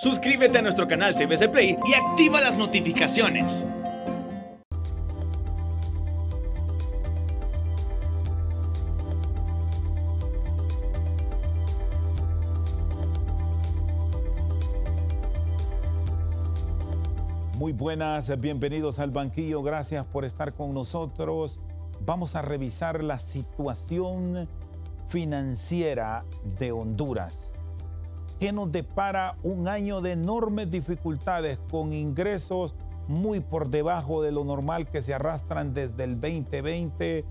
Suscríbete a nuestro canal CBC Play y activa las notificaciones. Muy buenas, bienvenidos al banquillo, gracias por estar con nosotros. Vamos a revisar la situación financiera de Honduras, que nos depara un año de enormes dificultades con ingresos muy por debajo de lo normal que se arrastran desde el 2020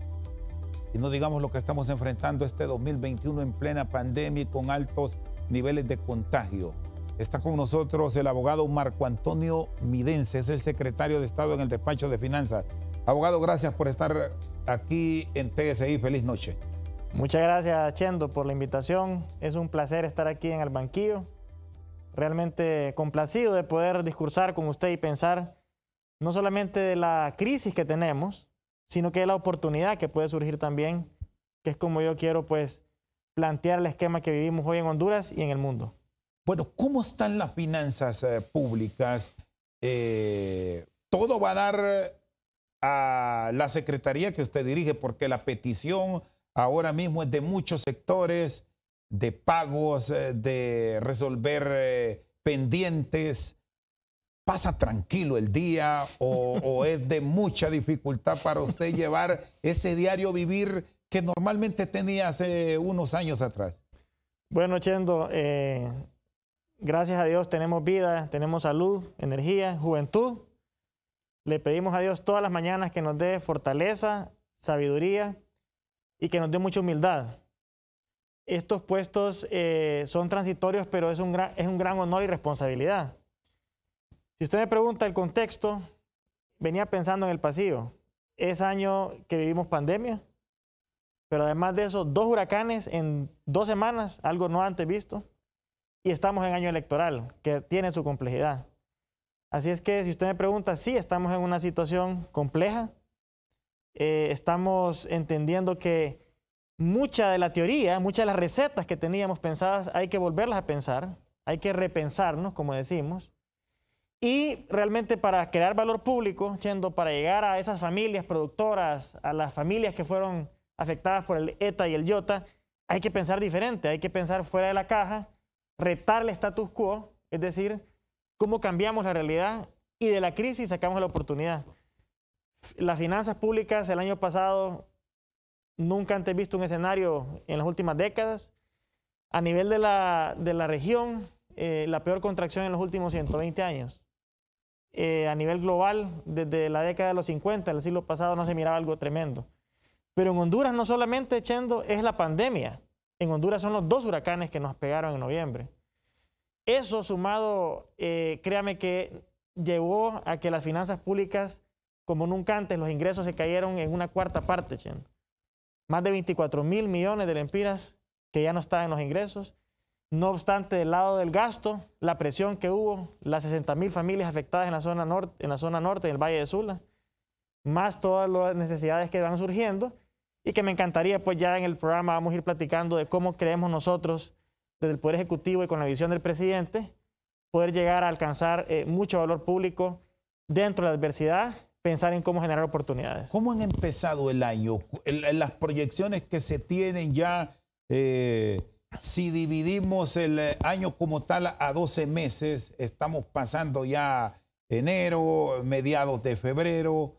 y no digamos lo que estamos enfrentando este 2021 en plena pandemia y con altos niveles de contagio. Está con nosotros el abogado Marco Antonio Midense, es el secretario de Estado en el Despacho de Finanzas. Abogado, gracias por estar aquí en TSI. Feliz noche. Muchas gracias, Chendo, por la invitación. Es un placer estar aquí en el banquillo. Realmente complacido de poder discursar con usted y pensar no solamente de la crisis que tenemos, sino que de la oportunidad que puede surgir también, que es como yo quiero pues plantear el esquema que vivimos hoy en Honduras y en el mundo. Bueno, ¿cómo están las finanzas públicas? Todo va a dar a la secretaría que usted dirige, porque la petición ahora mismo es de muchos sectores, de pagos, de resolver pendientes. ¿Pasa tranquilo el día o es de mucha dificultad para usted llevar ese diario vivir que normalmente tenía hace unos años atrás? Bueno, Chendo, gracias a Dios tenemos vida, tenemos salud, energía, juventud. Le pedimos a Dios todas las mañanas que nos dé fortaleza, sabiduría y que nos dé mucha humildad. Estos puestos son transitorios, pero es un gran honor y responsabilidad. Si usted me pregunta el contexto, venía pensando en el pasillo. Es año que vivimos pandemia, pero además de eso, 2 huracanes en 2 semanas, algo no antes visto. Y estamos en año electoral, que tiene su complejidad. Así es que si usted me pregunta, sí, estamos en una situación compleja. Estamos entendiendo que mucha de la teoría, muchas de las recetas que teníamos pensadas, hay que volverlas a pensar, hay que repensarnos, como decimos. Y realmente para crear valor público, Chendo, para llegar a esas familias productoras, a las familias que fueron afectadas por el ETA y el IOTA, hay que pensar diferente, hay que pensar fuera de la caja, retar el status quo, es decir, cómo cambiamos la realidad y de la crisis sacamos la oportunidad. Las finanzas públicas el año pasado nunca antes visto un escenario en las últimas décadas. A nivel de la región, la peor contracción en los últimos 120 años. A nivel global, desde la década de los 50, el siglo pasado, no se miraba algo tremendo. Pero en Honduras no solamente, Chendo, es la pandemia. En Honduras son los 2 huracanes que nos pegaron en noviembre. Eso sumado, créame que llevó a que las finanzas públicas, como nunca antes, los ingresos se cayeron en una 4ª parte, Chendo. Más de 24.000 millones de lempiras que ya no están en los ingresos. No obstante, del lado del gasto, la presión que hubo, las 60.000 familias afectadas en la zona norte, en el Valle de Sula, más todas las necesidades que van surgiendo y que me encantaría, pues ya en el programa vamos a ir platicando de cómo creemos nosotros, desde el Poder Ejecutivo y con la visión del presidente, poder llegar a alcanzar mucho valor público dentro de la adversidad, pensar en cómo generar oportunidades. ¿Cómo han empezado el año? Las proyecciones que se tienen ya... si dividimos el año como tal a 12 meses, estamos pasando ya enero, mediados de febrero.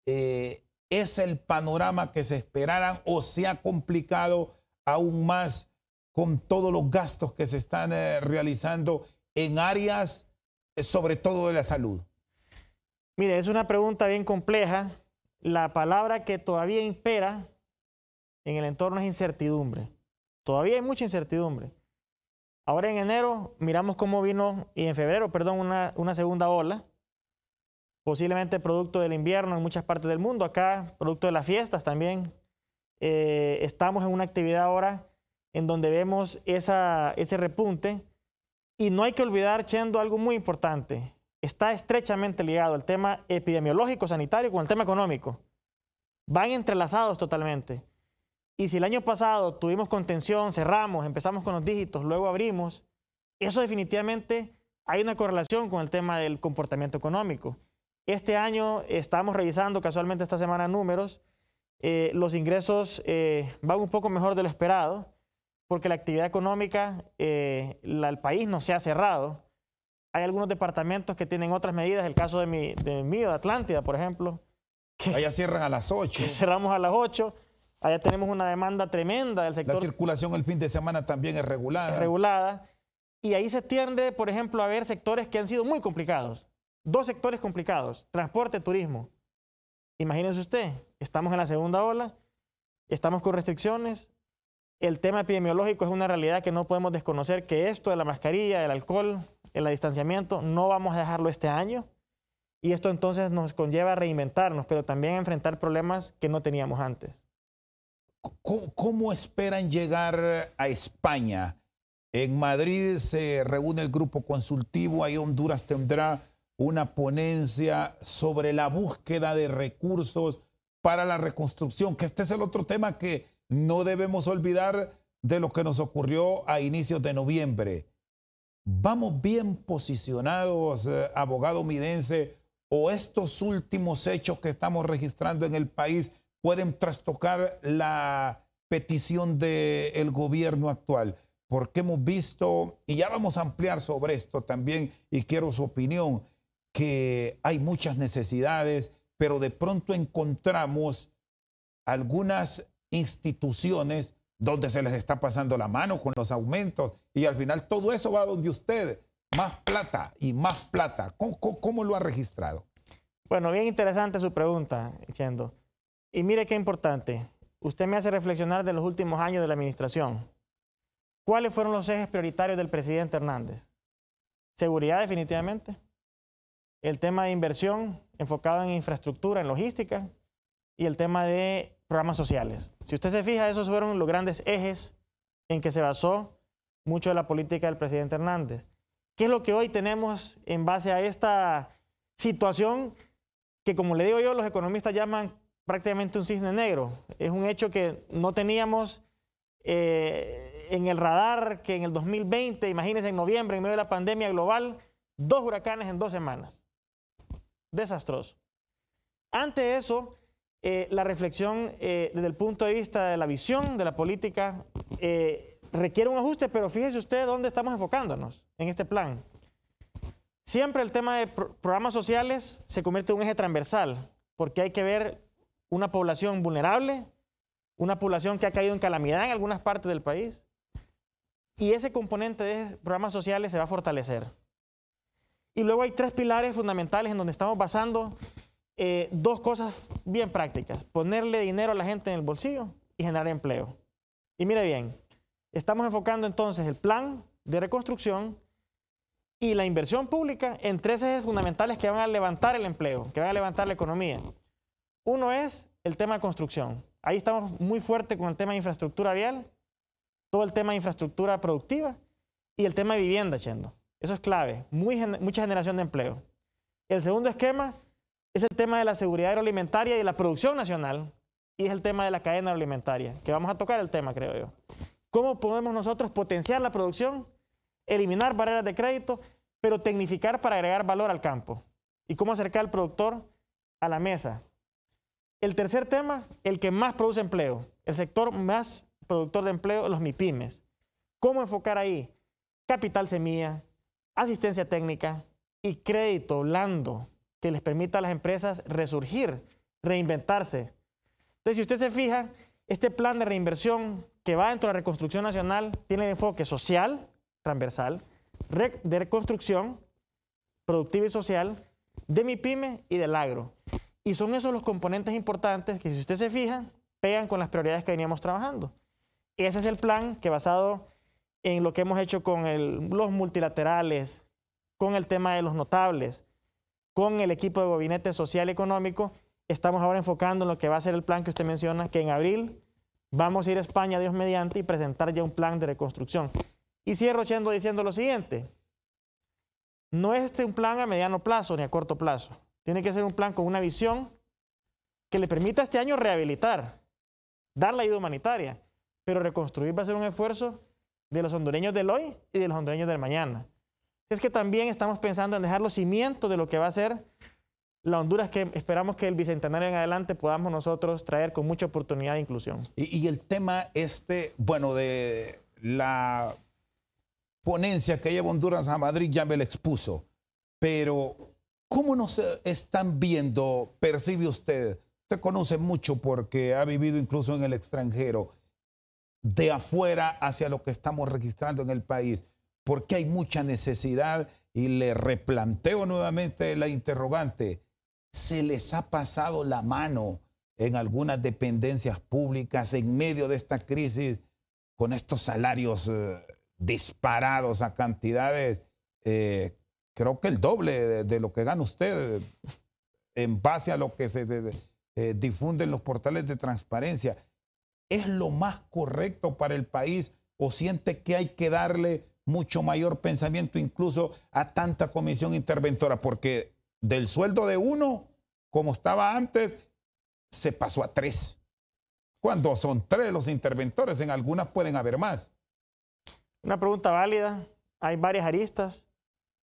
¿Es el panorama que se esperaran o se ha complicado aún más con todos los gastos que se están realizando en áreas, sobre todo de la salud? Mire, es una pregunta bien compleja. La palabra que todavía impera en el entorno es incertidumbre. Todavía hay mucha incertidumbre. Ahora en enero miramos cómo vino, y en febrero, perdón, una segunda ola, posiblemente producto del invierno en muchas partes del mundo, acá producto de las fiestas también. Estamos en una actividad ahora en donde vemos ese repunte y no hay que olvidar, Chendo, algo muy importante. Está estrechamente ligado el tema epidemiológico sanitario con el tema económico. Van entrelazados totalmente. Y si el año pasado tuvimos contención, cerramos, empezamos con los dígitos, luego abrimos, eso definitivamente hay una correlación con el tema del comportamiento económico. Este año estamos revisando casualmente esta semana números. Los ingresos van un poco mejor de lo esperado porque la actividad económica, el país no se ha cerrado. Hay algunos departamentos que tienen otras medidas, el caso de Atlántida, por ejemplo. Allá cierran a las 8. Cerramos a las 8. Allá tenemos una demanda tremenda del sector. La circulación el fin de semana también es regulada. Es regulada. Y ahí se tiende, por ejemplo, a ver sectores que han sido muy complicados. 2 sectores complicados, transporte, turismo. Imagínense usted, estamos en la segunda ola, estamos con restricciones. El tema epidemiológico es una realidad que no podemos desconocer, que esto de la mascarilla, el alcohol, el distanciamiento, no vamos a dejarlo este año. Y esto entonces nos conlleva a reinventarnos, pero también a enfrentar problemas que no teníamos antes. ¿Cómo esperan llegar a España? En Madrid se reúne el grupo consultivo, ahí Honduras tendrá una ponencia sobre la búsqueda de recursos para la reconstrucción, que este es el otro tema que no debemos olvidar de lo que nos ocurrió a inicios de noviembre. ¿Vamos bien posicionados, abogado Midense, o estos últimos hechos que estamos registrando en el país pueden trastocar la petición del gobierno actual? Porque hemos visto, y ya vamos a ampliar sobre esto también, y quiero su opinión, que hay muchas necesidades, pero de pronto encontramos algunas instituciones donde se les está pasando la mano con los aumentos, y al final todo eso va donde usted, más plata y más plata. ¿Cómo lo ha registrado? Bueno, bien interesante su pregunta, Chendo. Y mire qué importante. Usted me hace reflexionar de los últimos años de la administración. ¿Cuáles fueron los ejes prioritarios del presidente Hernández? Seguridad, definitivamente. El tema de inversión enfocado en infraestructura, en logística. Y el tema de programas sociales. Si usted se fija, esos fueron los grandes ejes en que se basó mucho de la política del presidente Hernández. ¿Qué es lo que hoy tenemos en base a esta situación que, como le digo yo, los economistas llaman prácticamente un cisne negro? Es un hecho que no teníamos en el radar, que en el 2020, imagínense en noviembre, en medio de la pandemia global, 2 huracanes en 2 semanas. Desastroso. Ante eso, la reflexión desde el punto de vista de la visión de la política requiere un ajuste, pero fíjese usted dónde estamos enfocándonos en este plan. Siempre el tema de programas sociales se convierte en un eje transversal, porque hay que ver una población vulnerable, una población que ha caído en calamidad en algunas partes del país, y ese componente de programas sociales se va a fortalecer. Y luego hay 3 pilares fundamentales en donde estamos basando 2 cosas bien prácticas: ponerle dinero a la gente en el bolsillo y generar empleo. Y mire bien, estamos enfocando entonces el plan de reconstrucción y la inversión pública en 3 ejes fundamentales que van a levantar el empleo, que van a levantar la economía. Uno es el tema de construcción. Ahí estamos muy fuerte con el tema de infraestructura vial, todo el tema de infraestructura productiva y el tema de vivienda, Chendo. Eso es clave, mucha generación de empleo. El segundo esquema es el tema de la seguridad agroalimentaria y de la producción nacional, y es el tema de la cadena alimentaria, que vamos a tocar el tema, creo yo. ¿Cómo podemos nosotros potenciar la producción, eliminar barreras de crédito, pero tecnificar para agregar valor al campo? ¿Y cómo acercar al productor a la mesa? El tercer tema, el que más produce empleo, el sector más productor de empleo, los MIPYMES. ¿Cómo enfocar ahí? Capital semilla, asistencia técnica y crédito blando que les permita a las empresas resurgir, reinventarse. Entonces, si usted se fija, este plan de reinversión que va dentro de la reconstrucción nacional tiene el enfoque social, transversal, de reconstrucción, productiva y social, de MIPYME y del agro. Y son esos los componentes importantes que, si usted se fija, pegan con las prioridades que veníamos trabajando. Ese es el plan que, basado en lo que hemos hecho con los multilaterales, con el tema de los notables, con el equipo de gabinete social y económico, estamos ahora enfocando en lo que va a ser el plan que usted menciona, que en abril vamos a ir a España, Dios mediante, y presentar ya un plan de reconstrucción. Y cierro, Chendo, diciendo lo siguiente: no es un plan a mediano plazo ni a corto plazo. Tiene que ser un plan con una visión que le permita este año rehabilitar, dar la ayuda humanitaria, pero reconstruir va a ser un esfuerzo de los hondureños del hoy y de los hondureños del mañana. Es que también estamos pensando en dejar los cimientos de lo que va a ser la Honduras que esperamos que el Bicentenario en adelante podamos nosotros traer con mucha oportunidad de inclusión. Y el tema bueno, de la ponencia que lleva Honduras a Madrid ya me lo expuso, pero ¿cómo nos están viendo, percibe usted? Usted conoce mucho porque ha vivido incluso en el extranjero, de afuera hacia lo que estamos registrando en el país, porque hay mucha necesidad y le replanteo nuevamente la interrogante. ¿Se les ha pasado la mano en algunas dependencias públicas en medio de esta crisis con estos salarios disparados a cantidades, creo que el doble de lo que gana usted en base a lo que se difunde en los portales de transparencia? ¿Es lo más correcto para el país o siente que hay que darle mucho mayor pensamiento incluso a tanta comisión interventora? Porque del sueldo de uno, como estaba antes, se pasó a 3. Cuando son 3 los interventores, en algunas pueden haber más. Una pregunta válida. Hay varias aristas.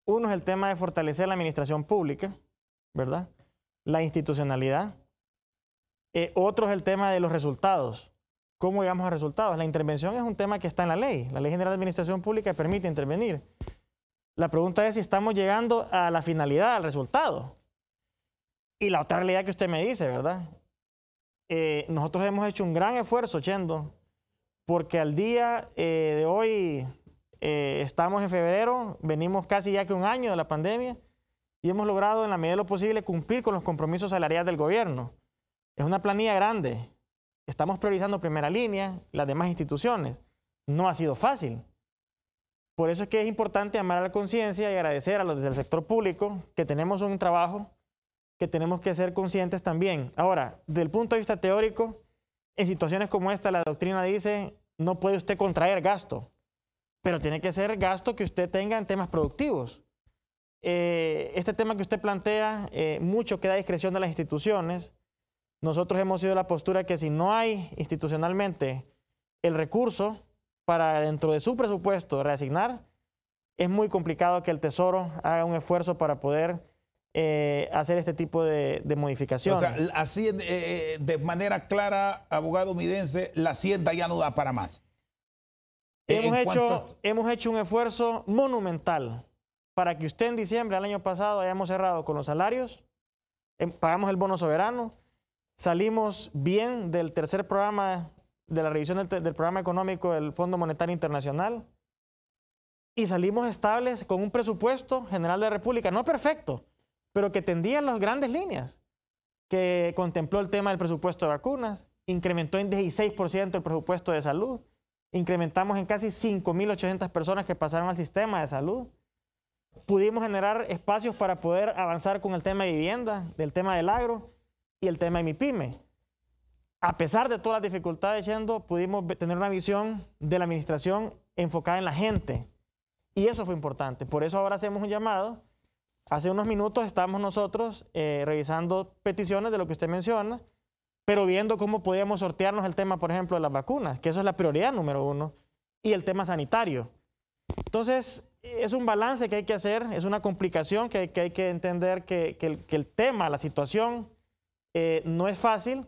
Uno es el tema de fortalecer la administración pública, ¿verdad? La institucionalidad. Otro es el tema de los resultados. ¿Cómo llegamos a resultados? La intervención es un tema que está en la ley. La Ley General de Administración Pública permite intervenir. La pregunta es si estamos llegando a la finalidad, al resultado. Y la otra realidad que usted me dice, ¿verdad? Nosotros hemos hecho un gran esfuerzo, Chendo, porque al día de hoy estamos en febrero, venimos casi ya que un año de la pandemia y hemos logrado en la medida de lo posible cumplir con los compromisos salariales del gobierno. Es una planilla grande. Estamos priorizando primera línea, las demás instituciones. No ha sido fácil. Por eso es que es importante llamar a la conciencia y agradecer a los del sector público que tenemos un trabajo que tenemos que ser conscientes también. Ahora, desde el punto de vista teórico, en situaciones como esta, la doctrina dice, no puede usted contraer gasto, pero tiene que ser gasto que usted tenga en temas productivos. Este tema que usted plantea, mucho queda a discreción de las instituciones. Nosotros hemos sido la postura que si no hay institucionalmente el recurso para dentro de su presupuesto reasignar, es muy complicado que el Tesoro haga un esfuerzo para poder hacer este tipo de modificaciones. O sea, así de manera clara, abogado Midense, la Hacienda ya no da para más. Hemos hecho un esfuerzo monumental para que usted en diciembre del año pasado hayamos cerrado con los salarios, pagamos el bono soberano, salimos bien del tercer programa, de la revisión del programa económico del Fondo Monetario Internacional y salimos estables con un presupuesto general de la República, no perfecto, pero que tendía en las grandes líneas, que contempló el tema del presupuesto de vacunas, incrementó en 16% el presupuesto de salud, incrementamos en casi 5.800 personas que pasaron al sistema de salud, pudimos generar espacios para poder avanzar con el tema de vivienda, del tema del agro y el tema de MIPYME. A pesar de todas las dificultades, Chendo, pudimos tener una visión de la administración enfocada en la gente. Y eso fue importante. Por eso ahora hacemos un llamado. Hace unos minutos estábamos nosotros revisando peticiones de lo que usted menciona, pero viendo cómo podíamos sortearnos el tema, por ejemplo, de las vacunas, que eso es la prioridad número 1, y el tema sanitario. Entonces, es un balance que hay que hacer, es una complicación que hay que entender que el tema, la situación, no es fácil,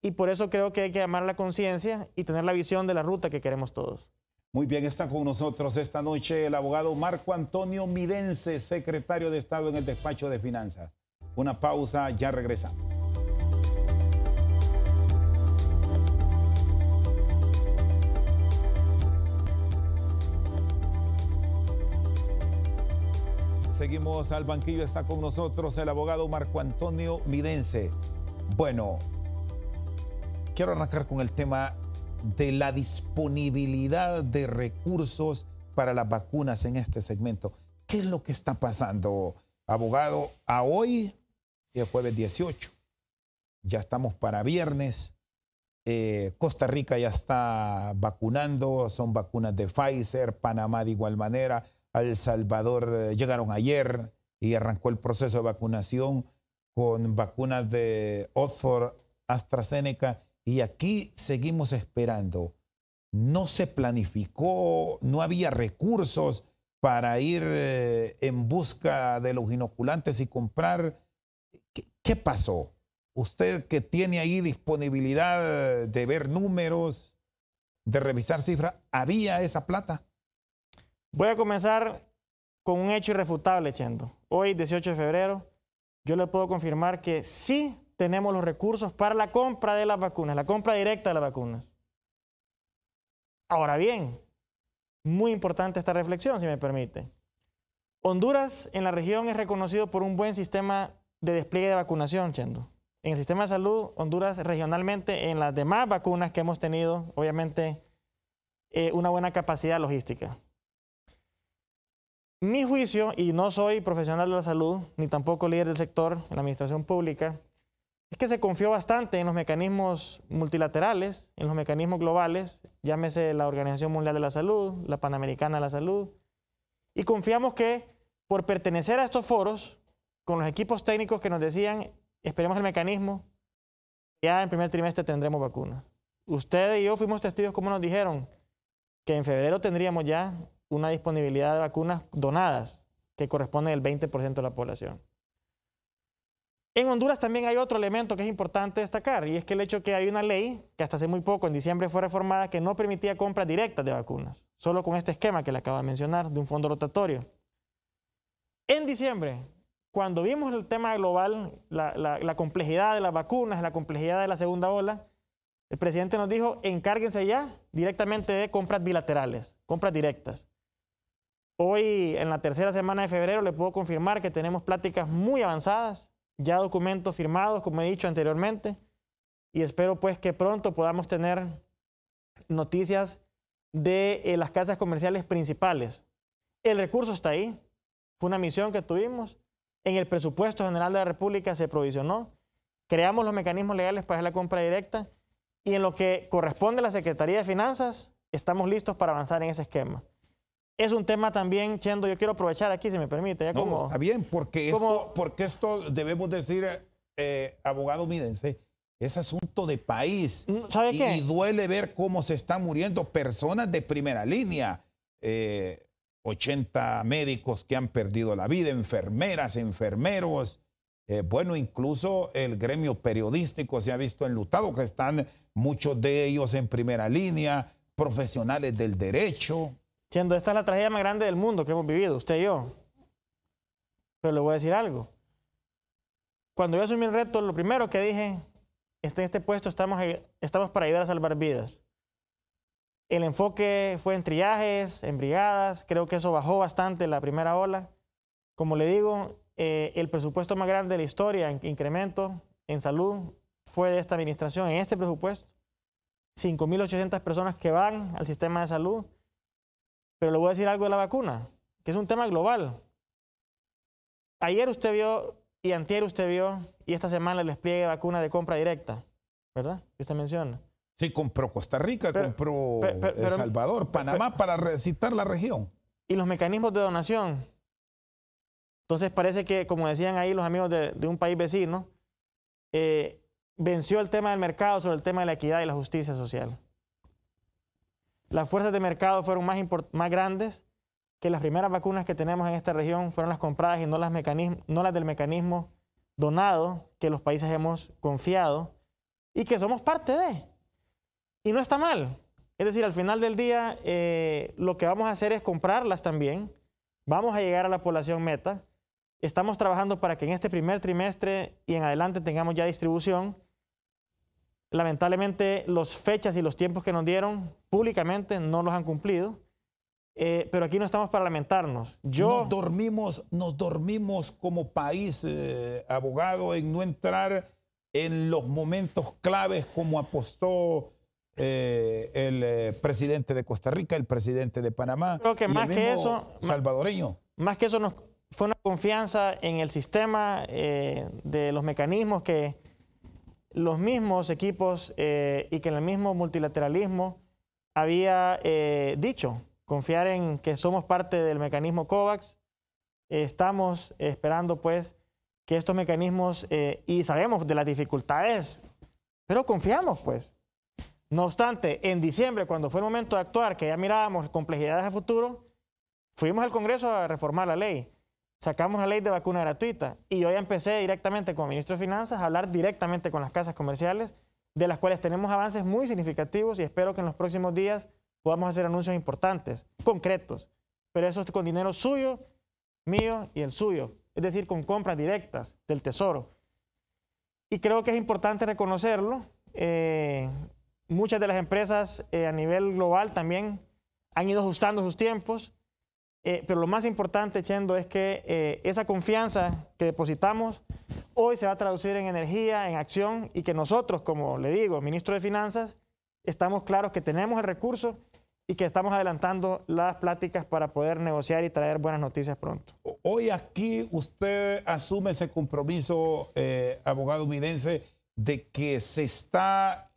y por eso creo que hay que llamar a la conciencia y tener la visión de la ruta que queremos todos. Muy bien, está con nosotros esta noche el abogado Marco Antonio Midense, secretario de Estado en el Despacho de Finanzas. Una pausa, ya regresamos. Seguimos al banquillo, está con nosotros el abogado Marco Antonio Midense. Bueno, quiero arrancar con el tema de la disponibilidad de recursos para las vacunas en este segmento. ¿Qué es lo que está pasando, abogado? A hoy, el jueves 18, ya estamos para viernes. Costa Rica ya está vacunando, son vacunas de Pfizer, Panamá de igual manera, El Salvador llegaron ayer y arrancó el proceso de vacunación con vacunas de Oxford, AstraZeneca. Y aquí seguimos esperando. No se planificó, no había recursos para ir en busca de los inoculantes y comprar. ¿Qué pasó? Usted que tiene ahí disponibilidad de ver números, de revisar cifras, ¿había esa plata? Voy a comenzar con un hecho irrefutable, Chendo. Hoy, 18 de febrero, yo le puedo confirmar que sí tenemos los recursos para la compra de las vacunas, la compra directa de las vacunas. Ahora bien, muy importante esta reflexión, si me permite. Honduras en la región es reconocido por un buen sistema de despliegue de vacunación, Chendo. En el sistema de salud, Honduras regionalmente, en las demás vacunas que hemos tenido, obviamente, una buena capacidad logística. Mi juicio, y no soy profesional de la salud, ni tampoco líder del sector en la administración pública, es que se confió bastante en los mecanismos multilaterales, en los mecanismos globales, llámese la Organización Mundial de la Salud, la Panamericana de la Salud, y confiamos que por pertenecer a estos foros, con los equipos técnicos que nos decían, esperemos el mecanismo, ya en primer trimestre tendremos vacunas. Ustedes y yo fuimos testigos como nos dijeron que en febrero tendríamos ya una disponibilidad de vacunas donadas que corresponde al 20% de la población. En Honduras también hay otro elemento que es importante destacar, y es que el hecho que hay una ley que hasta hace muy poco, en diciembre, fue reformada, que no permitía compras directas de vacunas, solo con este esquema que le acabo de mencionar, de un fondo rotatorio. En diciembre, cuando vimos el tema global, la complejidad de las vacunas, la complejidad de la segunda ola, el presidente nos dijo, encárguense ya directamente de compras bilaterales, compras directas. Hoy, en la tercera semana de febrero, le puedo confirmar que tenemos pláticas muy avanzadas, ya documentos firmados, como he dicho anteriormente, y espero pues que pronto podamos tener noticias de las casas comerciales principales. El recurso está ahí, fue una misión que tuvimos, en el presupuesto general de la República se provisionó, creamos los mecanismos legales para la compra directa, y en lo que corresponde a la Secretaría de Finanzas, estamos listos para avanzar en ese esquema. Es un tema también, Chendo, yo quiero aprovechar aquí, si me permite. Ya no, está bien, porque esto debemos decir, abogado Mídense, es asunto de país. ¿Sabe qué? Y duele ver cómo se están muriendo personas de primera línea. 80 médicos que han perdido la vida, enfermeras, enfermeros. Bueno, incluso el gremio periodístico se ha visto enlutado, que están muchos de ellos en primera línea, profesionales del derecho. Chendo, esta es la tragedia más grande del mundo que hemos vivido, usted y yo. Pero le voy a decir algo. Cuando yo asumí el reto, lo primero que dije, en este puesto estamos para ayudar a salvar vidas. El enfoque fue en triajes, en brigadas, creo que eso bajó bastante la primera ola. Como le digo, el presupuesto más grande de la historia en incremento en salud fue de esta administración, en este presupuesto. 5.800 personas que van al sistema de salud. Pero le voy a decir algo de la vacuna, que es un tema global. Ayer usted vio, y antier usted vio, y esta semana el despliegue de vacuna de compra directa, ¿verdad? Que usted menciona. Sí, compró Costa Rica, compró El Salvador, Panamá, para recitar la región. Y los mecanismos de donación. Entonces parece que, como decían ahí los amigos de un país vecino, venció el tema del mercado sobre el tema de la equidad y la justicia social. Las fuerzas de mercado fueron más grandes que las primeras vacunas que tenemos en esta región fueron las compradas y no las del mecanismo donado que los países hemos confiado y que somos parte de. Y no está mal. Es decir, al final del día lo que vamos a hacer es comprarlas también. Vamos a llegar a la población meta. Estamos trabajando para que en este primer trimestre y en adelante tengamos ya distribución. Lamentablemente, las fechas y los tiempos que nos dieron públicamente no los han cumplido, pero aquí no estamos para lamentarnos. Nos dormimos como país, abogado, en no entrar en los momentos claves como apostó el presidente de Costa Rica, el presidente de Panamá. Creo que más que eso, salvadoreño. Más que eso, fue una confianza en el sistema de los mecanismos que los mismos equipos y que en el mismo multilateralismo había dicho, confiar en que somos parte del mecanismo COVAX. Estamos esperando pues que estos mecanismos, y sabemos de las dificultades, pero confiamos pues. No obstante, en diciembre, cuando fue el momento de actuar, que ya mirábamos complejidades a futuro, fuimos al Congreso a reformar la ley, sacamos la ley de vacuna gratuita y yo ya empecé directamente como ministro de Finanzas a hablar directamente con las casas comerciales, de las cuales tenemos avances muy significativos y espero que en los próximos días podamos hacer anuncios importantes, concretos, pero eso es con dinero suyo, mío y el suyo, es decir, con compras directas del Tesoro. Y creo que es importante reconocerlo. Muchas de las empresas a nivel global también han ido ajustando sus tiempos, pero lo más importante, Chendo, es que esa confianza que depositamos hoy se va a traducir en energía, en acción, y que nosotros, como le digo, ministro de Finanzas, estamos claros que tenemos el recurso y que estamos adelantando las pláticas para poder negociar y traer buenas noticias pronto. Hoy aquí usted asume ese compromiso, abogado Midense, de que se está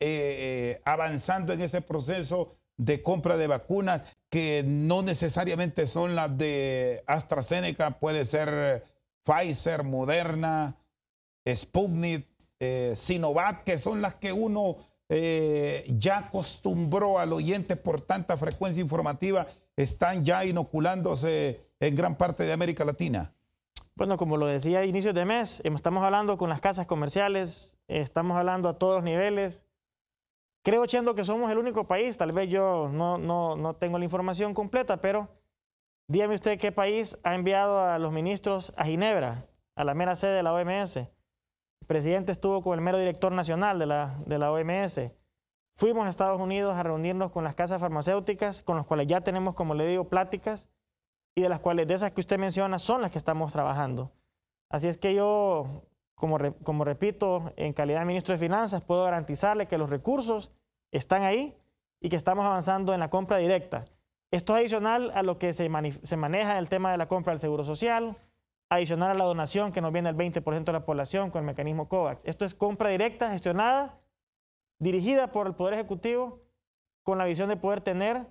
avanzando en ese proceso de compra de vacunas, que no necesariamente son las de AstraZeneca, puede ser Pfizer, Moderna, Sputnik, Sinovac, que son las que uno ya acostumbró al oyente por tanta frecuencia informativa, están ya inoculándose en gran parte de América Latina. Bueno, como lo decía a inicios de mes, estamos hablando con las casas comerciales, estamos hablando a todos los niveles. Creo, Chendo, que somos el único país, tal vez yo no tengo la información completa, pero dígame usted qué país ha enviado a los ministros a Ginebra, a la mera sede de la OMS. El presidente estuvo con el mero director nacional de la OMS. Fuimos a Estados Unidos a reunirnos con las casas farmacéuticas, con las cuales ya tenemos, como le digo, pláticas, y de las cuales, de esas que usted menciona, son las que estamos trabajando. Así es que yo, como repito, en calidad de ministro de Finanzas, puedo garantizarle que los recursos están ahí y que estamos avanzando en la compra directa. Esto es adicional a lo que se maneja en el tema de la compra del Seguro Social, adicional a la donación que nos viene el 20% de la población con el mecanismo COVAX. Esto es compra directa, gestionada, dirigida por el Poder Ejecutivo, con la visión de poder tener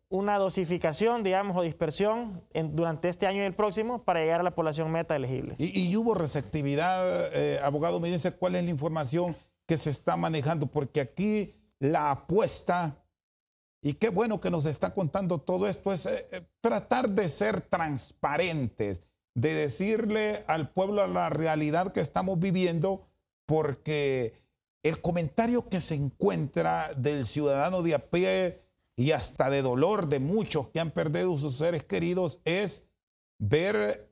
una dosificación, digamos, o dispersión durante este año y el próximo para llegar a la población meta elegible. ¿Y hubo receptividad, abogado Midense? ¿Cuál es la información que se está manejando? Porque aquí la apuesta, y qué bueno que nos está contando todo esto, es tratar de ser transparentes, de decirle al pueblo la realidad que estamos viviendo, porque el comentario que se encuentra del ciudadano de a pie y hasta de dolor de muchos que han perdido sus seres queridos es ver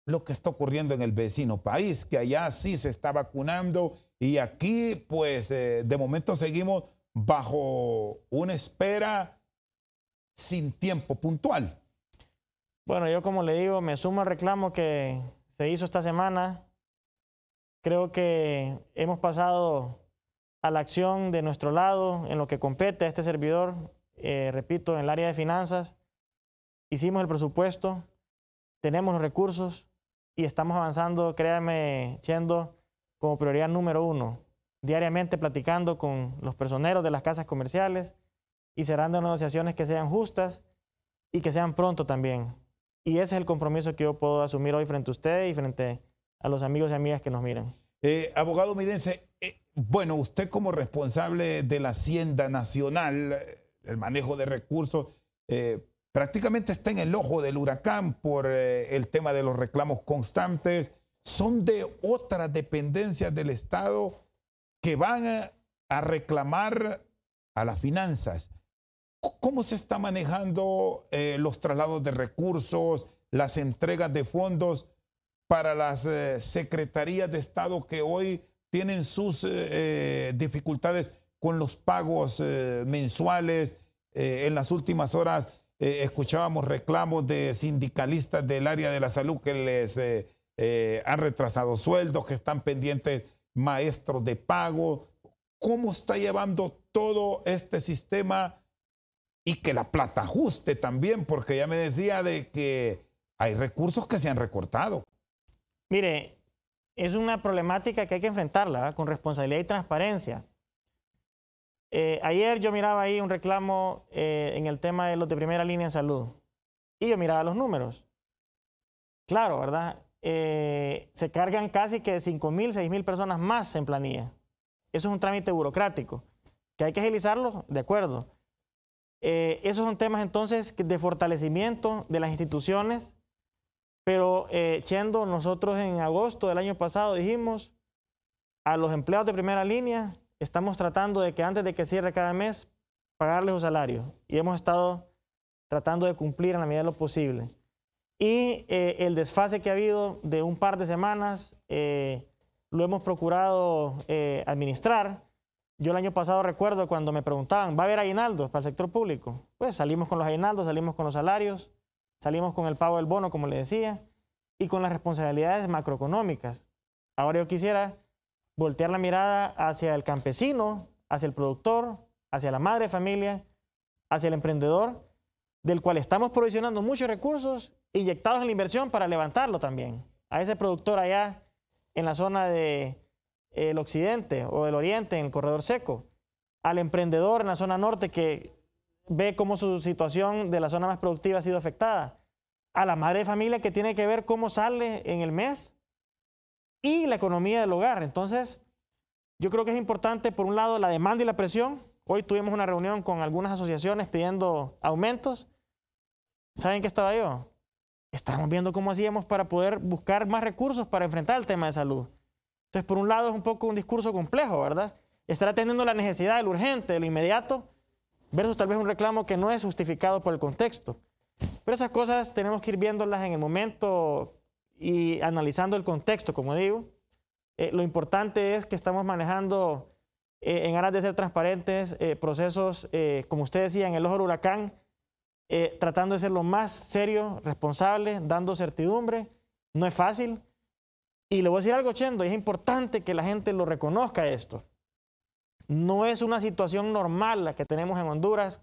lo que está ocurriendo en el vecino país, que allá sí se está vacunando y aquí pues de momento seguimos bajo una espera sin tiempo puntual. Bueno, yo como le digo, me sumo al reclamo que se hizo esta semana. Creo que hemos pasado a la acción de nuestro lado en lo que compete a este servidor. Repito, en el área de finanzas, hicimos el presupuesto, tenemos los recursos y estamos avanzando, créame, Chendo, como prioridad número 1, diariamente platicando con los personeros de las casas comerciales y cerrando negociaciones que sean justas y que sean pronto también. Y ese es el compromiso que yo puedo asumir hoy frente a usted y frente a los amigos y amigas que nos miran. Abogado Midense, bueno, usted como responsable de la Hacienda Nacional, el manejo de recursos, prácticamente está en el ojo del huracán por el tema de los reclamos constantes. Son de otras dependencias del Estado que van a reclamar a las finanzas. ¿Cómo se está manejando los traslados de recursos, las entregas de fondos para las secretarías de Estado que hoy tienen sus dificultades con los pagos mensuales? En las últimas horas escuchábamos reclamos de sindicalistas del área de la salud que les han retrasado sueldos, que están pendientes maestros de pago. ¿Cómo está llevando todo este sistema? Y que la plata ajuste también, porque ya me decía de que hay recursos que se han recortado. Mire, es una problemática que hay que enfrentarla con responsabilidad y transparencia. Ayer yo miraba ahí un reclamo en el tema de los de primera línea en salud y yo miraba los números. Claro, ¿verdad? Se cargan casi que 5.000, 6.000 personas más en planilla. Eso es un trámite burocrático que hay que agilizarlo, de acuerdo. Esos son temas entonces de fortalecimiento de las instituciones, pero Chendo, nosotros en agosto del año pasado dijimos a los empleados de primera línea, estamos tratando de que antes de que cierre cada mes, pagarles su salario. Y hemos estado tratando de cumplir en la medida de lo posible. Y el desfase que ha habido de un par de semanas, lo hemos procurado administrar. Yo el año pasado recuerdo cuando me preguntaban, ¿va a haber aguinaldos para el sector público? Pues salimos con los aguinaldos, salimos con los salarios, salimos con el pago del bono, como le decía, y con las responsabilidades macroeconómicas. Ahora yo quisiera voltear la mirada hacia el campesino, hacia el productor, hacia la madre de familia, hacia el emprendedor, del cual estamos provisionando muchos recursos inyectados en la inversión para levantarlo también. A ese productor allá en la zona del occidente o del oriente, en el corredor seco, al emprendedor en la zona norte que ve cómo su situación de la zona más productiva ha sido afectada, a la madre de familia que tiene que ver cómo sale en el mes y la economía del hogar. Entonces, yo creo que es importante, por un lado, la demanda y la presión. Hoy tuvimos una reunión con algunas asociaciones pidiendo aumentos. ¿Saben qué estaba yo? Estábamos viendo cómo hacíamos para poder buscar más recursos para enfrentar el tema de salud. Entonces, por un lado, es un poco un discurso complejo, ¿verdad? Estar atendiendo la necesidad, de lo urgente, de lo inmediato, versus tal vez un reclamo que no es justificado por el contexto. Pero esas cosas tenemos que ir viéndolas en el momento y analizando el contexto, como digo. Lo importante es que estamos manejando, en aras de ser transparentes, procesos, como usted decía, en el ojo del huracán, tratando de ser lo más serio, responsable, dando certidumbre. No es fácil. Y le voy a decir algo, Chendo, y es importante que la gente lo reconozca esto. No es una situación normal la que tenemos en Honduras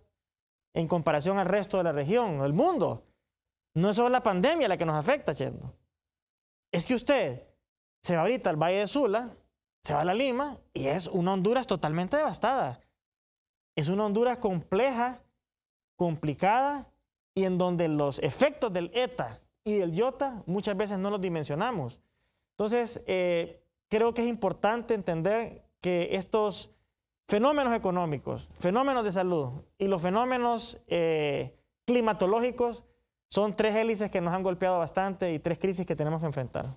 en comparación al resto de la región, del mundo. No es solo la pandemia la que nos afecta, Chendo. Es que usted se va ahorita al Valle de Sula, se va a La Lima, y es una Honduras totalmente devastada. Es una Honduras compleja, complicada, y en donde los efectos del ETA y del IOTA muchas veces no los dimensionamos. Entonces, creo que es importante entender que estos fenómenos económicos, fenómenos de salud y los fenómenos climatológicos son tres hélices que nos han golpeado bastante y tres crisis que tenemos que enfrentar.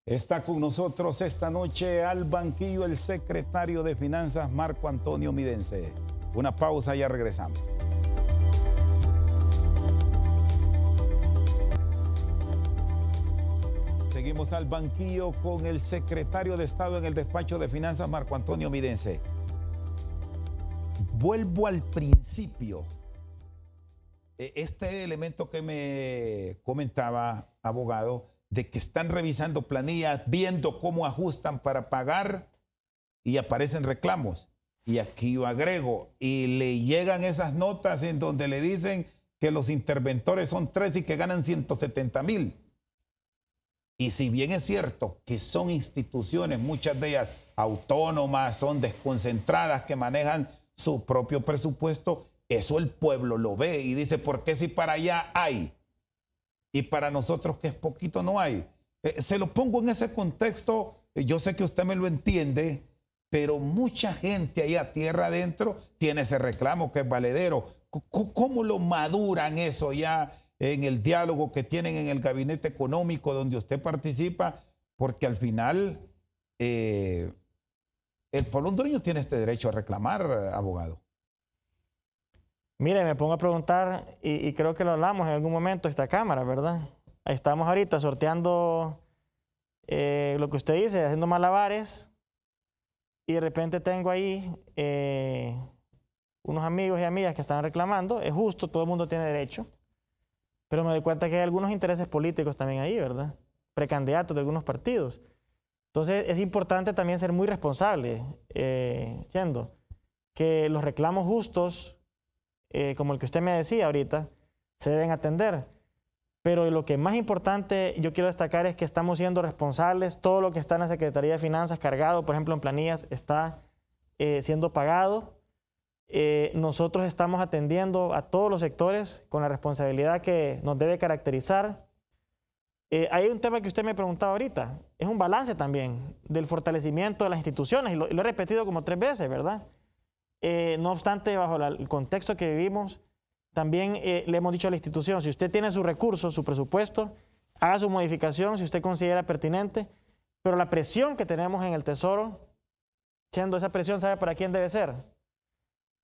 Está con nosotros esta noche al banquillo el secretario de Finanzas, Marco Antonio Midense. Una pausa, ya regresamos. Seguimos al banquillo con el secretario de Estado en el despacho de Finanzas, Marco Antonio Midense. Vuelvo al principio. Este elemento que me comentaba, abogado, de que están revisando planillas, viendo cómo ajustan para pagar y aparecen reclamos. Y aquí yo agrego, y le llegan esas notas en donde le dicen que los interventores son 3 y que ganan 170,000. Y si bien es cierto que son instituciones, muchas de ellas autónomas, son desconcentradas, que manejan su propio presupuesto, eso el pueblo lo ve y dice, ¿por qué si para allá hay? Y para nosotros que es poquito no hay. Se lo pongo en ese contexto, yo sé que usted me lo entiende, pero mucha gente allá tierra adentro tiene ese reclamo que es valedero. ¿Cómo lo maduran eso ya en el diálogo que tienen en el gabinete económico donde usted participa? Porque al final el pueblo hondureño tiene este derecho a reclamar, abogado. Mire, me pongo a preguntar, y creo que lo hablamos en algún momento esta cámara, ¿verdad? Estamos ahorita sorteando lo que usted dice, haciendo malabares, y de repente tengo ahí unos amigos y amigas que están reclamando. Es justo, todo el mundo tiene derecho, pero me doy cuenta que hay algunos intereses políticos también ahí, ¿verdad? Precandidatos de algunos partidos. Entonces es importante también ser muy responsable, Chendo, que los reclamos justos, como el que usted me decía ahorita, se deben atender. Pero lo que más importante yo quiero destacar es que estamos siendo responsables. Todo lo que está en la Secretaría de Finanzas cargado, por ejemplo, en planillas, está siendo pagado. Nosotros estamos atendiendo a todos los sectores con la responsabilidad que nos debe caracterizar. Hay un tema que usted me preguntaba ahorita. Es un balance también del fortalecimiento de las instituciones, y lo he repetido como 3 veces, ¿verdad? No obstante, bajo el contexto que vivimos, también le hemos dicho a la institución, si usted tiene sus recursos, su presupuesto, haga su modificación si usted considera pertinente, pero la presión que tenemos en el Tesoro, Chendo, esa presión, ¿sabe para quién debe ser?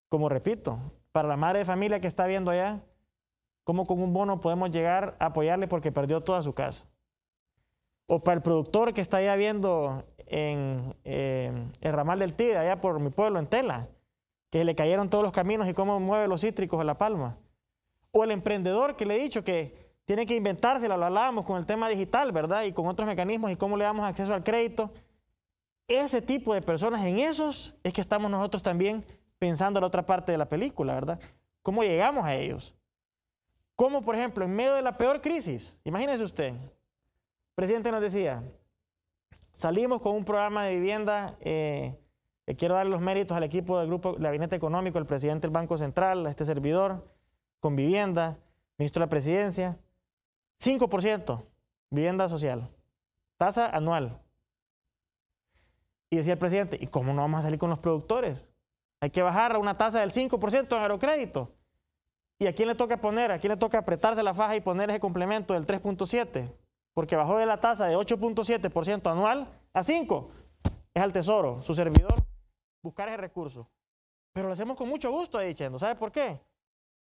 Como repito, para la madre de familia que está viendo allá, cómo con un bono podemos llegar a apoyarle porque perdió toda su casa. O para el productor que está allá viendo en el ramal del Tigre, allá por mi pueblo, en Tela, que le cayeron todos los caminos y cómo mueve los cítricos en La Palma. O el emprendedor que le he dicho que tiene que inventársela, lo hablábamos con el tema digital, ¿verdad? Y con otros mecanismos y cómo le damos acceso al crédito. Ese tipo de personas, en esos es que estamos nosotros también pensando en la otra parte de la película, ¿verdad? ¿Cómo llegamos a ellos? Como por ejemplo, en medio de la peor crisis, imagínese usted, el presidente nos decía, salimos con un programa de vivienda, quiero darle los méritos al equipo del Grupo Gabinete Económico, el presidente del Banco Central, a este servidor, con vivienda, ministro de la Presidencia, 5% vivienda social, tasa anual. Y decía el presidente, ¿y cómo no vamos a salir con los productores? Hay que bajar a una tasa del 5% en aerocrédito. ¿Y a quién le toca poner? ¿A quién le toca apretarse la faja y poner ese complemento del 3.7? Porque bajó de la tasa de 8.7% anual a 5%. Es al Tesoro, su servidor, buscar ese recurso. Pero lo hacemos con mucho gusto ahí, Chendo. ¿Sabe por qué?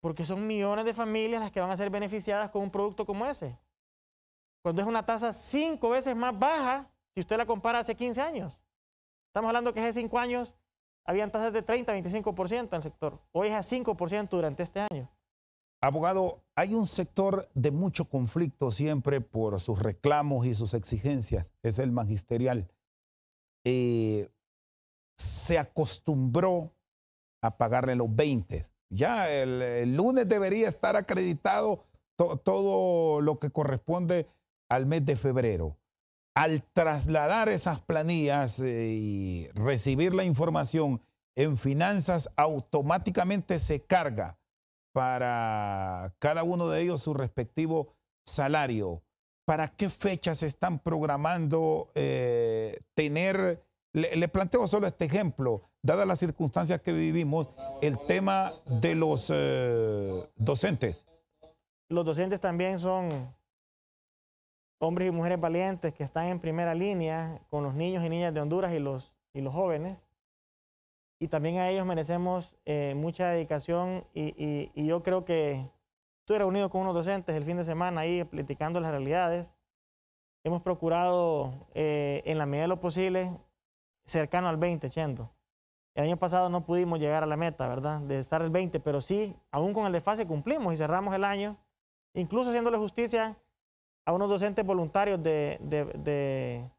Porque son millones de familias las que van a ser beneficiadas con un producto como ese. Cuando es una tasa 5 veces más baja, si usted la compara hace 15 años. Estamos hablando que hace 5 años habían tasas de 30, 25% en el sector. Hoy es a 5% durante este año. Abogado, hay un sector de mucho conflicto siempre por sus reclamos y sus exigencias, es el magisterial. Se acostumbró a pagarle los 20. Ya el lunes debería estar acreditado todo lo que corresponde al mes de febrero. Al trasladar esas planillas y recibir la información en finanzas, automáticamente se carga para cada uno de ellos su respectivo salario. ¿Para qué fechas están programando tener? Le planteo solo este ejemplo, dadas las circunstancias que vivimos, el tema de los docentes. Los docentes también son hombres y mujeres valientes que están en primera línea con los niños y niñas de Honduras y los jóvenes. Y también a ellos merecemos mucha dedicación y yo creo que estuve reunido con unos docentes el fin de semana ahí platicando las realidades. Hemos procurado en la medida de lo posible cercano al 20, Chendo. El año pasado no pudimos llegar a la meta, ¿verdad? De estar el 20, pero sí, aún con el desfase cumplimos y cerramos el año, incluso haciéndole justicia a unos docentes voluntarios de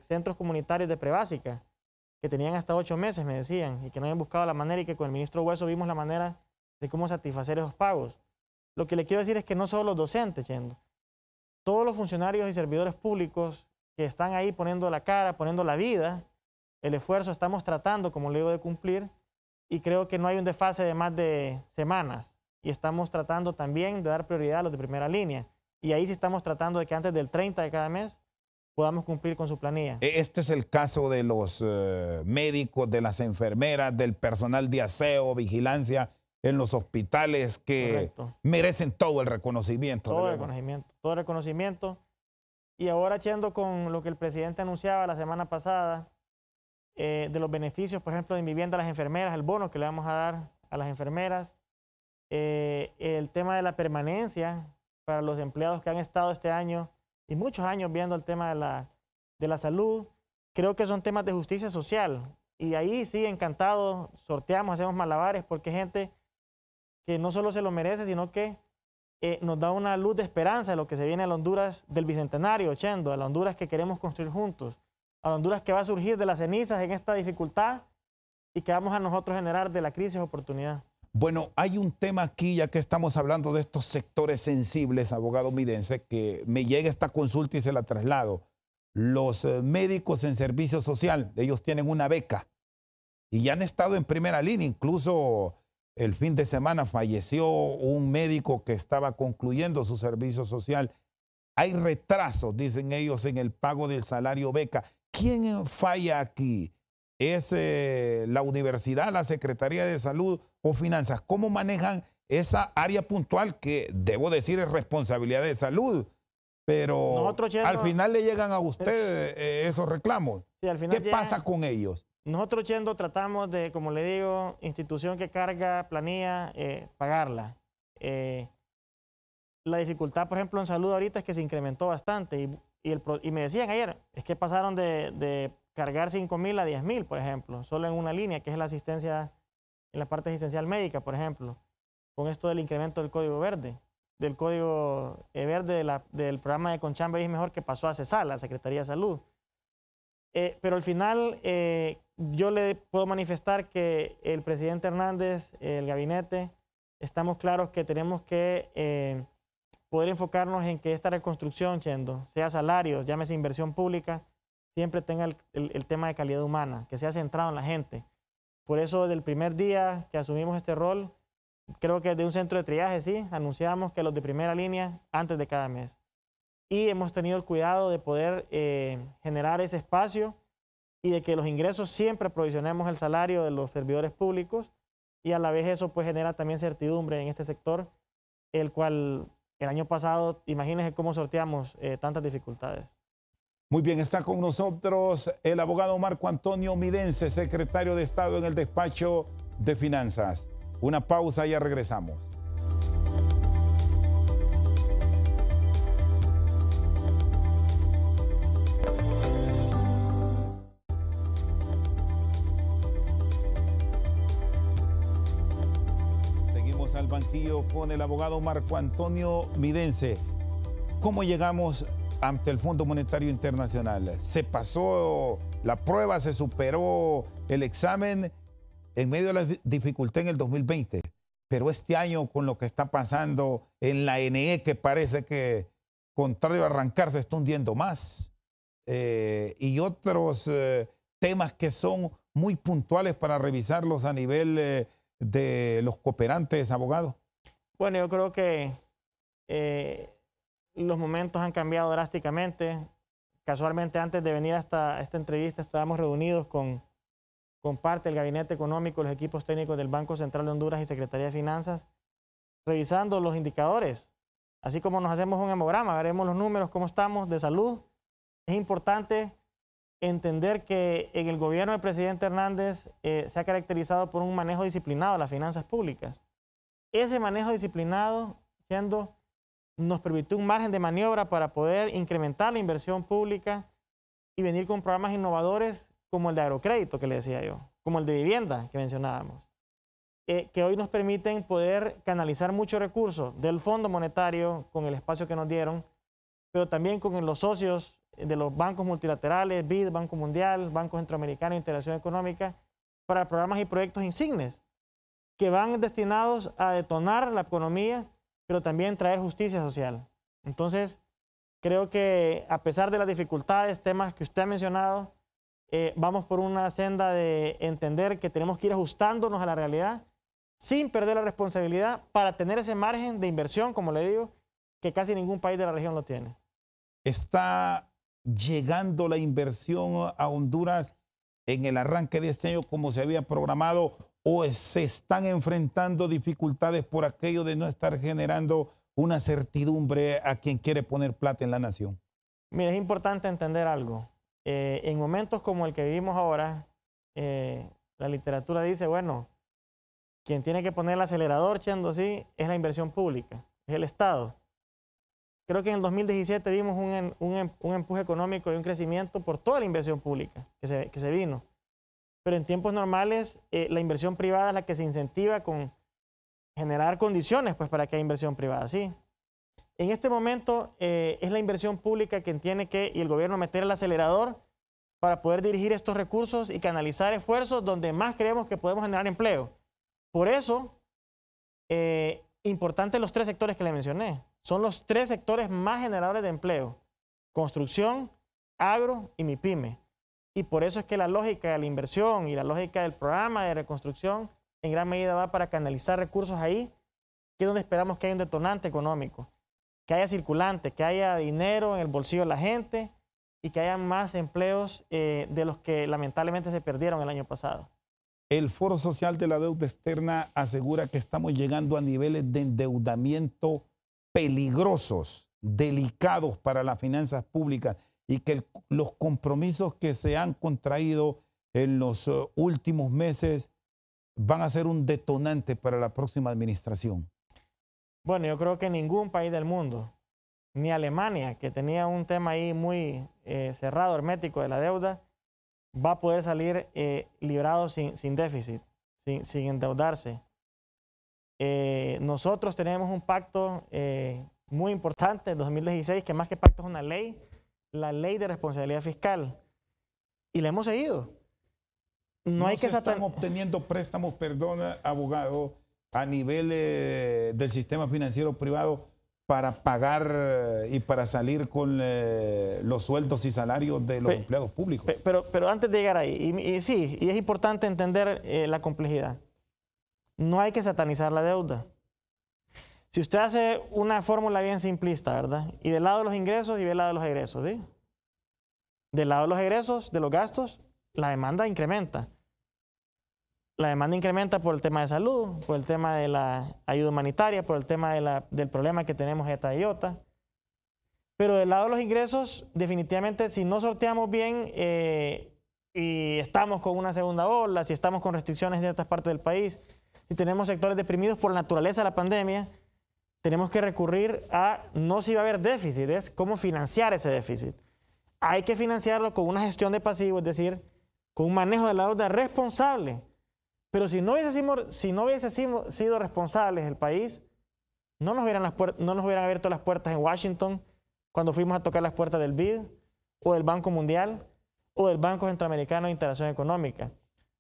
centros comunitarios de prebásica, que tenían hasta 8 meses, me decían, y que no habían buscado la manera y que con el ministro Hueso vimos la manera de cómo satisfacer esos pagos. Lo que le quiero decir es que no solo los docentes, Chendo, todos los funcionarios y servidores públicos que están ahí poniendo la cara, poniendo la vida, el esfuerzo, estamos tratando, como le digo, de cumplir, y creo que no hay un desfase de más de semanas, y estamos tratando también de dar prioridad a los de primera línea, y ahí sí estamos tratando de que antes del 30 de cada mes podamos cumplir con su planilla. Este es el caso de los médicos, de las enfermeras, del personal de aseo, vigilancia en los hospitales que Correcto. Merecen todo el reconocimiento. Todo el reconocimiento. Y ahora, Chendo, con lo que el presidente anunciaba la semana pasada, de los beneficios, por ejemplo, en vivienda a las enfermeras, el bono que le vamos a dar a las enfermeras, el tema de la permanencia para los empleados que han estado este año y muchos años viendo el tema de la salud, creo que son temas de justicia social. Y ahí sí, encantado, sorteamos, hacemos malabares, porque hay gente que no solo se lo merece, sino que nos da una luz de esperanza de lo que se viene a la Honduras del Bicentenario, Chendo, a la Honduras que queremos construir juntos, a la Honduras que va a surgir de las cenizas en esta dificultad y que vamos a nosotros generar de la crisis oportunidad. Bueno, hay un tema aquí, ya que estamos hablando de estos sectores sensibles, abogado Midense, que me llega esta consulta y se la traslado. Los médicos en servicio social, ellos tienen una beca y ya han estado en primera línea. Incluso el fin de semana falleció un médico que estaba concluyendo su servicio social. Hay retrasos, dicen ellos, en el pago del salario beca. ¿Quién falla aquí? ¿Es la universidad, la Secretaría de Salud o Finanzas? ¿Cómo manejan esa área puntual que, debo decir, es responsabilidad de salud, pero al final le llegan a usted esos reclamos. Sí, al final ¿Qué pasa con ellos? Nosotros yendo tratamos de, como le digo, institución que carga planilla, pagarla. La dificultad, por ejemplo, en salud ahorita es que se incrementó bastante y me decían ayer, es que pasaron de cargar 5.000 a 10.000, por ejemplo, solo en una línea, que es la asistencia, en la parte asistencial médica, por ejemplo, con esto del incremento del código verde, del del programa de Conchambe es mejor, que pasó a CESAL, la Secretaría de Salud. Pero al final yo le puedo manifestar que el presidente Hernández, el gabinete, estamos claros que tenemos que poder enfocarnos en que esta reconstrucción, Chendo, sea salarios, llámese inversión pública, siempre tenga el tema de calidad humana, que sea centrado en la gente. Por eso, desde el primer día que asumimos este rol, creo que desde un centro de triaje, sí, anunciamos que los de primera línea antes de cada mes. Y hemos tenido el cuidado de poder generar ese espacio y de que los ingresos siempre provisionemos el salario de los servidores públicos, y a la vez eso pues genera también certidumbre en este sector, el cual el año pasado, imagínense cómo sorteamos tantas dificultades. Muy bien, está con nosotros el abogado Marco Antonio Midense, secretario de Estado en el Despacho de Finanzas. Una pausa y ya regresamos. Seguimos al banquillo con el abogado Marco Antonio Midense. ¿Cómo llegamos ante el Fondo Monetario Internacional? ¿Se pasó la prueba, se superó el examen en medio de la dificultad en el 2020? Pero este año, con lo que está pasando en la NE, que parece que, contrario a arrancar, se está hundiendo más, y otros temas que son muy puntuales para revisarlos a nivel de los cooperantes, abogado. Bueno, yo creo que los momentos han cambiado drásticamente. Casualmente, antes de venir hasta esta entrevista, estábamos reunidos con parte del Gabinete Económico, los equipos técnicos del Banco Central de Honduras y Secretaría de Finanzas, revisando los indicadores. Así como nos hacemos un hemograma, veremos los números, cómo estamos de salud. Es importante entender que en el gobierno del presidente Hernández se ha caracterizado por un manejo disciplinado de las finanzas públicas. Ese manejo disciplinado, nos permitió un margen de maniobra para poder incrementar la inversión pública y venir con programas innovadores como el de agrocrédito, que le decía yo, como el de vivienda que mencionábamos, que hoy nos permiten poder canalizar muchos recursos del Fondo Monetario con el espacio que nos dieron, pero también con los socios de los bancos multilaterales, BID, Banco Mundial, Banco Centroamericano de Integración Económica, para programas y proyectos insignes que van destinados a detonar la economía, pero también traer justicia social. Entonces, creo que a pesar de las dificultades, temas que usted ha mencionado, vamos por una senda de entender que tenemos que ir ajustándonos a la realidad sin perder la responsabilidad para tener ese margen de inversión, como le digo, que casi ningún país de la región lo tiene. ¿Está llegando la inversión a Honduras en el arranque de este año como se había programado, o se están enfrentando dificultades por aquello de no estar generando una certidumbre a quien quiere poner plata en la nación? Mira, es importante entender algo. En momentos como el que vivimos ahora, la literatura dice, bueno, quien tiene que poner el acelerador, echando así, es la inversión pública, es el Estado. Creo que en el 2017 vimos un empuje económico y un crecimiento por toda la inversión pública que se vino. Pero en tiempos normales, la inversión privada es la que se incentiva con generar condiciones pues, para que haya inversión privada, ¿sí? En este momento es la inversión pública quien tiene que, y el gobierno, meter el acelerador para poder dirigir estos recursos y canalizar esfuerzos donde más creemos que podemos generar empleo. Por eso, importantes los tres sectores que le mencioné. Son los tres sectores más generadores de empleo: construcción, agro y MIPYME. Y por eso es que la lógica de la inversión y la lógica del programa de reconstrucción en gran medida va para canalizar recursos ahí, que es donde esperamos que haya un detonante económico, que haya circulante, que haya dinero en el bolsillo de la gente y que haya más empleos de los que lamentablemente se perdieron el año pasado. El Foro Social de la Deuda Externa asegura que estamos llegando a niveles de endeudamiento peligrosos, delicados para las finanzas públicas y que los compromisos que se han contraído en los últimos meses van a ser un detonante para la próxima administración. Bueno, yo creo que ningún país del mundo, ni Alemania, que tenía un tema ahí muy cerrado, hermético de la deuda, va a poder salir librado sin déficit, sin endeudarse. Nosotros tenemos un pacto muy importante en 2016, que más que pacto es una ley, la ley de responsabilidad fiscal, y la hemos seguido. No hay que están obteniendo préstamos, perdón, abogado, a nivel del sistema financiero privado para pagar y para salir con los sueldos y salarios de los empleados públicos. Pero antes de llegar ahí, sí, y es importante entender la complejidad. No hay que satanizar la deuda. Si usted hace una fórmula bien simplista, ¿verdad? Y del lado de los ingresos y del lado de los egresos, ¿sí? Del lado de los egresos, de los gastos, la demanda incrementa. La demanda incrementa por el tema de salud, por el tema de la ayuda humanitaria, por el tema del problema que tenemos ETA y IOTA. Pero del lado de los ingresos, definitivamente, si no sorteamos bien y estamos con una segunda ola, si estamos con restricciones en ciertas partes del país, si tenemos sectores deprimidos por la naturaleza de la pandemia, tenemos que recurrir a no si va a haber déficit, es cómo financiar ese déficit. Hay que financiarlo con una gestión de pasivos, es decir, con un manejo de la deuda responsable. Pero si no hubiésemos sido responsables del país, no nos hubieran abierto las puertas en Washington cuando fuimos a tocar las puertas del BID o del Banco Mundial o del Banco Centroamericano de Integración Económica.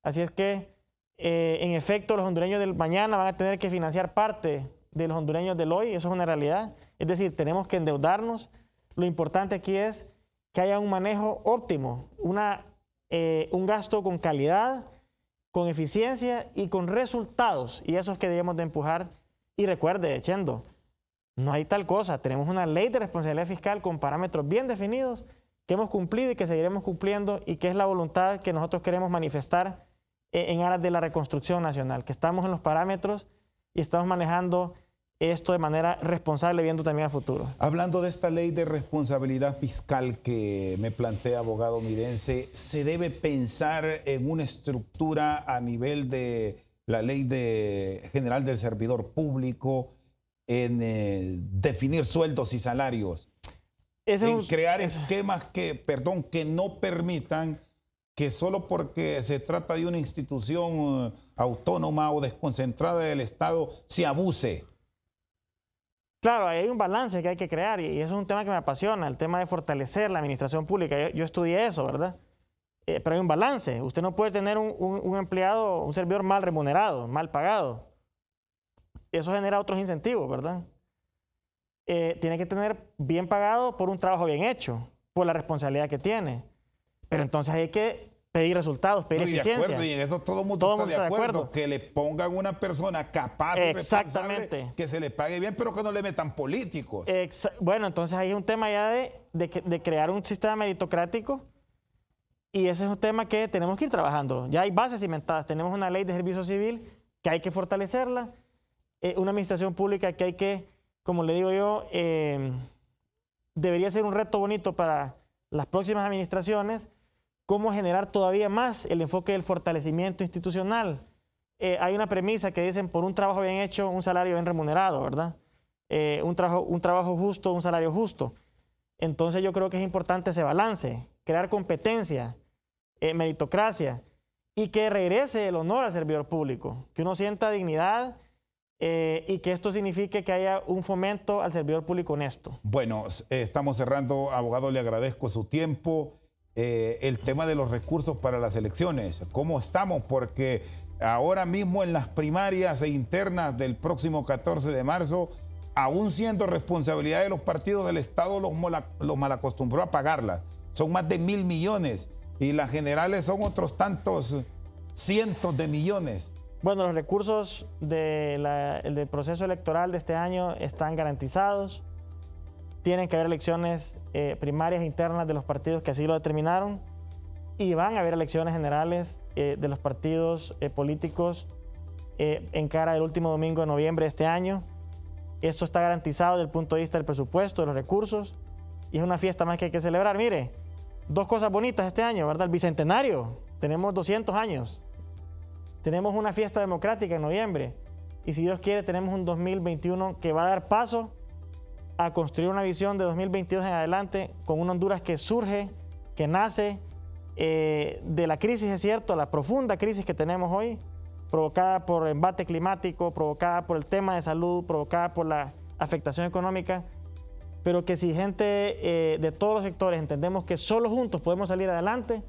Así es que, en efecto, los hondureños del mañana van a tener que financiar parte de los hondureños del hoy, eso es una realidad. Es decir, tenemos que endeudarnos. Lo importante aquí es que haya un manejo óptimo, un gasto con calidad, con eficiencia y con resultados. Y eso es que debemos de empujar. Y recuerde, Chendo, no hay tal cosa. Tenemos una ley de responsabilidad fiscal con parámetros bien definidos que hemos cumplido y que seguiremos cumpliendo y que es la voluntad que nosotros queremos manifestar en aras de la reconstrucción nacional, que estamos en los parámetros y estamos manejando esto de manera responsable, viendo también al futuro. Hablando de esta ley de responsabilidad fiscal que me plantea abogado Midense, ¿se debe pensar en una estructura a nivel de la ley general del servidor público, en definir sueldos y salarios, en crear esquemas que no permitan que solo porque se trata de una institución autónoma o desconcentrada del Estado se abuse? Claro, hay un balance que hay que crear y eso es un tema que me apasiona, el tema de fortalecer la administración pública. Yo estudié eso, ¿verdad? Pero hay un balance. Usted no puede tener un empleado, un servidor mal remunerado, mal pagado. Eso genera otros incentivos, ¿verdad? Tiene que tener bien pagado por un trabajo bien hecho, por la responsabilidad que tiene. Pero entonces hay que pedir resultados, pedir eficiencia. De acuerdo, y en eso todo el mundo está de acuerdo. Que le pongan una persona capaz y responsable, que se le pague bien, pero que no le metan políticos. Bueno, entonces ahí es un tema ya de crear un sistema meritocrático y ese es un tema que tenemos que ir trabajando. Ya hay bases cimentadas, tenemos una ley de servicio civil que hay que fortalecerla, una administración pública que hay que, como le digo yo, debería ser un reto bonito para las próximas administraciones, cómo generar todavía más el enfoque del fortalecimiento institucional. Hay una premisa que dicen, por un trabajo bien hecho, un salario bien remunerado, ¿verdad? Un trabajo justo, un salario justo. Entonces yo creo que es importante ese balance, crear competencia, meritocracia, y que regrese el honor al servidor público, que uno sienta dignidad y que esto signifique que haya un fomento al servidor público honesto. Bueno, estamos cerrando. Abogado, le agradezco su tiempo. El tema de los recursos para las elecciones, ¿cómo estamos? Porque ahora mismo en las primarias e internas del próximo 14 de marzo, aún siendo responsabilidad de los partidos del Estado, los malacostumbró a pagarlas. Son más de 1.000 millones y las generales son otros tantos cientos de millones. Bueno, los recursos del proceso electoral de este año están garantizados. Tienen que haber elecciones primarias internas de los partidos que así lo determinaron. y van a haber elecciones generales de los partidos políticos en cara del último domingo de noviembre de este año. Esto está garantizado desde el punto de vista del presupuesto, de los recursos, y es una fiesta más que hay que celebrar. Mire, dos cosas bonitas este año, ¿verdad? El Bicentenario, tenemos 200 años. Tenemos una fiesta democrática en noviembre, y si Dios quiere tenemos un 2021 que va a dar paso a construir una visión de 2022 en adelante con una Honduras que surge, que nace de la crisis, es cierto, la profunda crisis que tenemos hoy, provocada por el embate climático, provocada por el tema de salud, provocada por la afectación económica, pero que si gente de todos los sectores entendemos que solo juntos podemos salir adelante,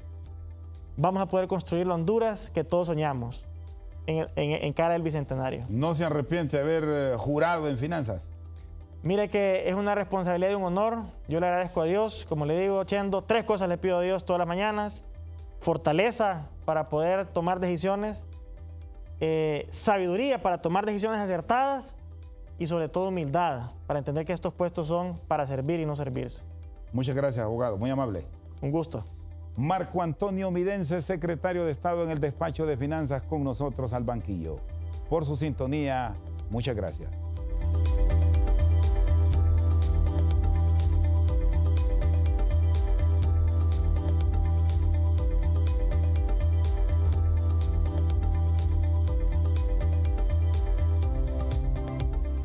vamos a poder construir la Honduras que todos soñamos en cara del Bicentenario. ¿No se arrepiente de haber jurado en finanzas? Mire que es una responsabilidad y un honor. Yo le agradezco a Dios, como le digo, Chendo, 3 cosas le pido a Dios todas las mañanas: fortaleza para poder tomar decisiones, sabiduría para tomar decisiones acertadas y sobre todo humildad para entender que estos puestos son para servir y no servirse. Muchas gracias, abogado. Muy amable. Un gusto. Marco Antonio Midense, secretario de Estado en el despacho de finanzas, con nosotros al banquillo. Por su sintonía, muchas gracias.